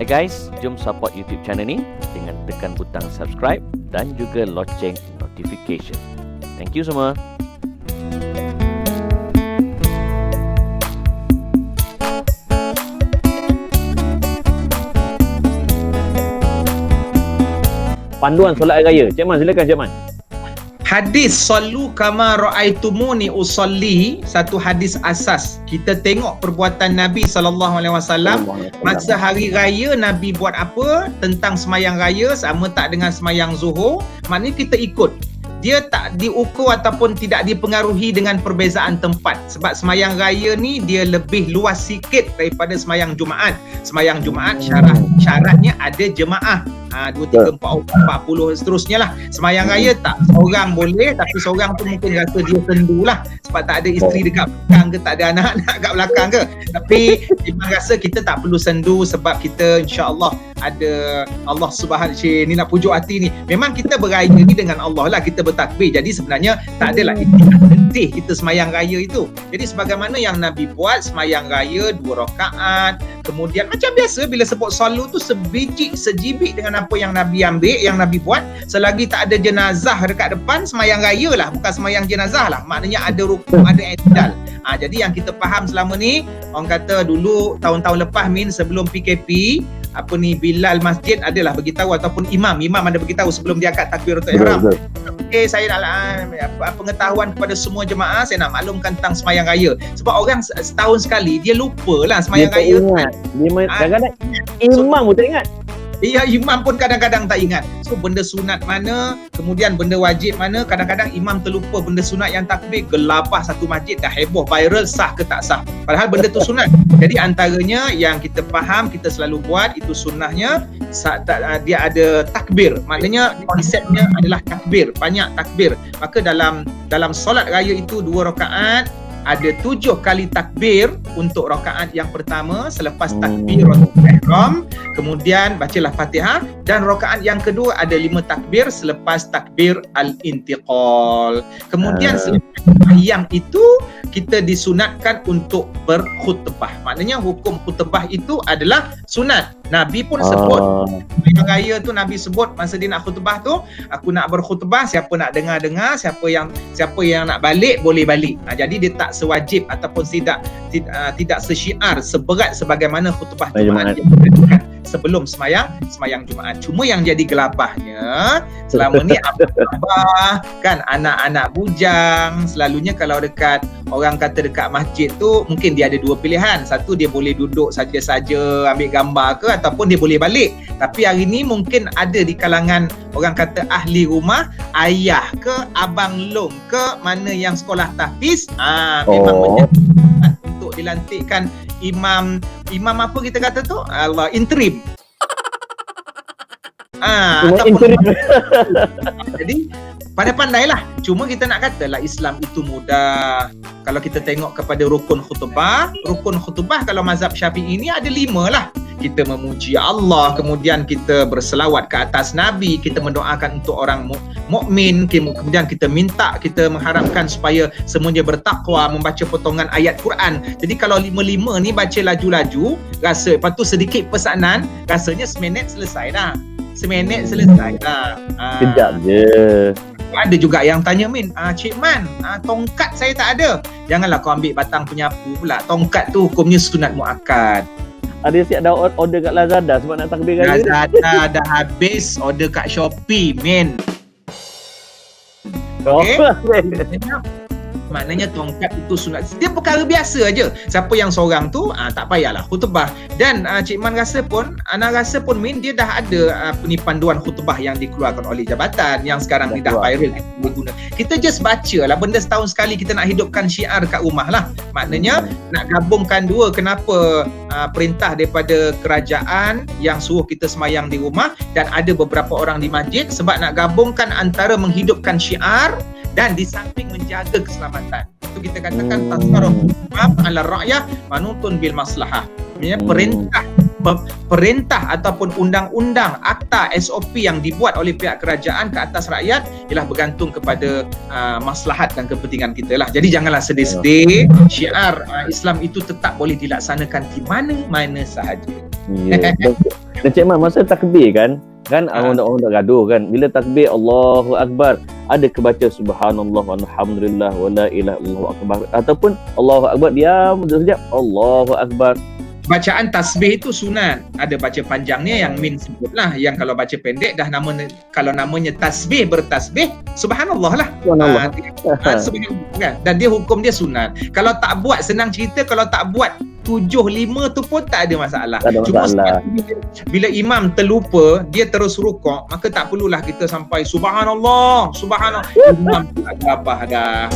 Hai guys, jom support YouTube channel ni dengan tekan butang subscribe dan juga loceng notification. Thank you semua. Panduan solat hari raya. Cik Man, silakan Cik Man. Hadis sallu kama raaitumuni usolli, satu hadis asas. Kita tengok perbuatan Nabi SAW masa hari raya. Nabi buat apa tentang semayang raya, sama tak dengan semayang zuhur, maknanya kita ikut. Dia tak diukur ataupun tidak dipengaruhi dengan perbezaan tempat. Sebab semayang raya ni dia lebih luas sikit daripada semayang Jumaat. Semayang Jumaat syaratnya ada jemaah. 2, 3, 4, 40 seterusnya lah. Semayang raya tak, seorang boleh, tapi seorang tu mungkin rasa dia sendu lah, sebab tak ada isteri dekat belakang ke, tak ada anak-anak kat belakang ke. Tapi memang rasa kita tak perlu sendu, sebab kita insya-Allah ada Allah Subhanahu ni nak pujuk hati ni. Memang kita beraya ni dengan Allah lah, kita bertakbir. Jadi sebenarnya tak adalah letih kita semayang raya itu. Jadi sebagaimana yang Nabi buat, semayang raya 2 rakaat, kemudian macam biasa bila sebut salu tu sebiji sejibik dengan apa yang Nabi ambil, yang Nabi buat. Selagi tak ada jenazah dekat depan, semayang raya lah, bukan semayang jenazah lah. Maknanya ada rukuk, ada i'tidal. Jadi yang kita faham selama ni, orang kata dulu tahun-tahun lepas sebelum PKP, Bilal masjid adalah beritahu, ataupun imam ada beritahu sebelum dia akad takbiratul ihram. Okey, saya nak pengetahuan kepada semua jemaah, saya nak maklumkan tentang semayang raya. Sebab orang setahun sekali dia lupa lah semayang raya. Kadang-kadang imam pun tak ingat. Iya, imam pun kadang-kadang tak ingat. So benda sunat mana, kemudian benda wajib mana, kadang-kadang imam terlupa benda sunat yang takbir, gelabah satu masjid, dah heboh viral, sah ke tak sah. Padahal benda tu sunat. Jadi antaranya yang kita faham, kita selalu buat itu sunnahnya, dia ada takbir. Maknanya konsepnya adalah takbir, banyak takbir. Maka dalam solat raya itu 2 rakaat, ada 7 kali takbir untuk rakaat yang pertama selepas takbiratul ihram, kemudian bacalah Fatihah, dan rakaat yang kedua ada 5 takbir selepas takbir al-intiqal. Kemudian selepas yang itu kita disunatkan untuk berkhutbah. Maknanya hukum khutbah itu adalah sunat. Nabi pun sebut semayang raya tu, Nabi sebut masa dia nak khutbah tu, aku nak berkhutbah, siapa nak dengar, siapa yang nak balik boleh balik. Jadi dia tak sewajib ataupun tidak sesyiar seberat sebagaimana khutbah Jumaat yang dilakukan sebelum semayang Jumaat. Cuma yang jadi gelabahnya selama ni abah kan, anak-anak bujang selalunya kalau dekat orang kata dekat masjid tu, mungkin dia ada 2 pilihan. Satu, dia boleh duduk saja-saja ambil gambar ke, ataupun dia boleh balik. Tapi hari ni mungkin ada di kalangan orang kata ahli rumah, ayah ke, abang long ke, mana yang sekolah tahfiz, memang menyatakan untuk dilantikkan imam apa kita kata tu, interim. Ataupun jadi pandai-pandailah. Cuma kita nak katalah Islam itu mudah. Kalau kita tengok kepada rukun khutbah kalau mazhab Syafi'i ini ada 5 lah. Kita memuji Allah, kemudian kita berselawat ke atas Nabi, kita mendoakan untuk orang mukmin, kemudian kita mengharapkan supaya semuanya bertakwa, membaca potongan ayat Quran. Jadi kalau 5 ni baca laju-laju, rasa lepas tu sedikit pesanan, rasanya seminit selesai dah. Kejap je. Ada juga yang tanya, Cik Man, tongkat saya tak ada. Janganlah kau ambil batang penyapu pula. Tongkat tu hukumnya sunat muakkad. Ada siap dah order kat Lazada sebab nak takbir raya. Lazada dah habis, order kat Shopee, Okay? Maknanya tongkat itu sunat. Dia perkara biasa aja. Siapa yang seorang tu tak payahlah khutbah. Dan Cik Man rasa pun, Ana rasa pun dia dah ada panduan khutbah yang dikeluarkan oleh jabatan yang sekarang ni dah viral diguna. Kita just baca lah, benda setahun sekali kita nak hidupkan syiar kat rumah lah. Maknanya nak gabungkan 2. Kenapa perintah daripada kerajaan yang suruh kita semayang di rumah, dan ada beberapa orang di masjid, sebab nak gabungkan antara menghidupkan syiar dan di samping menjaga keselamatan. Itu kita katakan tasarruf ala rakyah manutun bil maslahah. Perintah ataupun undang-undang, akta, SOP yang dibuat oleh pihak kerajaan ke atas rakyat ialah bergantung kepada maslahat dan kepentingan kita lah. Jadi janganlah sedih-sedih. Syiar Islam itu tetap boleh dilaksanakan di mana-mana sahaja. Ya. Dan Cik Man, masa takbir kan orang tak gaduh kan. Bila takbir Allahu Akbar, ada kebaca subhanallah walhamdulillah wala ilaha illallah akbar, ataupun Allahu Akbar diam sekejap Allahu Akbar. Bacaan tasbih itu sunat. Ada baca panjangnya yang Min sebutlah. Yang kalau baca pendek dah kalau namanya tasbih bertasbih subhanallah lah. Subhanallah. Subhanallah kan? Dan dia hukum dia sunat. Kalau tak buat, senang cerita, kalau tak buat 7-5 tu pun tak ada masalah. Tak ada masalah. Cuma bila imam terlupa, dia terus rukuk, maka tak perlulah kita sampai subhanallah. Imam tak ada apa dah.